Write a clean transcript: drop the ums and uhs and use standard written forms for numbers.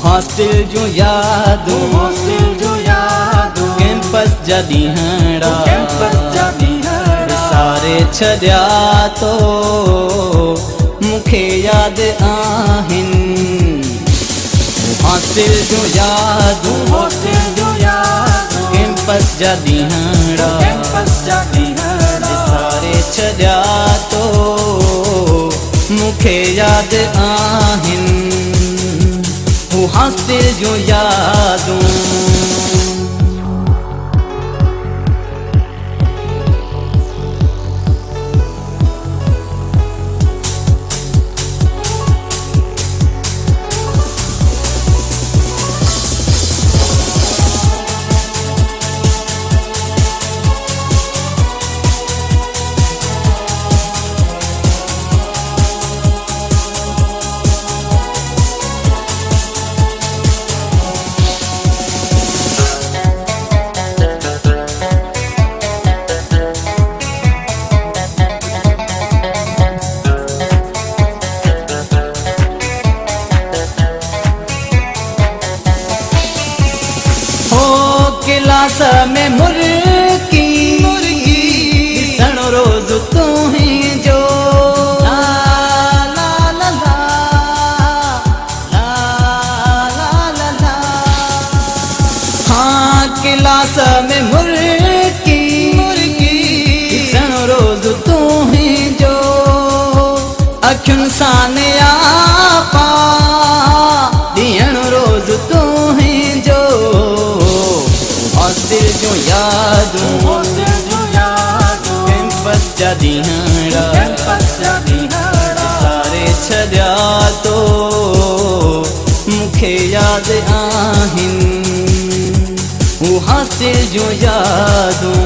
Hostel जो यादूं campus जा ॾींहड़ा सारे छॾिया तो मूंखे यादि आहिनि। हॉस्टल जो यादूं कैंपस जा ॾींहड़ा सारे छॾिया तो मूंखे यादि आहिनि। हॉस्टल जो यादूं क्लास में मुर्गी ॾिसण रोज़ तूं ही जो ला ला ला ला ला ला ला ला। हाँ क्लास में मुर्गी ॾिसण रोज़ तूं ही जो अखियुनि सां नियापा ॾियण रोज़ तूं ही जो। हॉस्टल जो यादूं कैंपस जा ॾींहड़ा सारे छॾिया तो मूंखे यादि आहिनि। हॉस्टल जो यादूं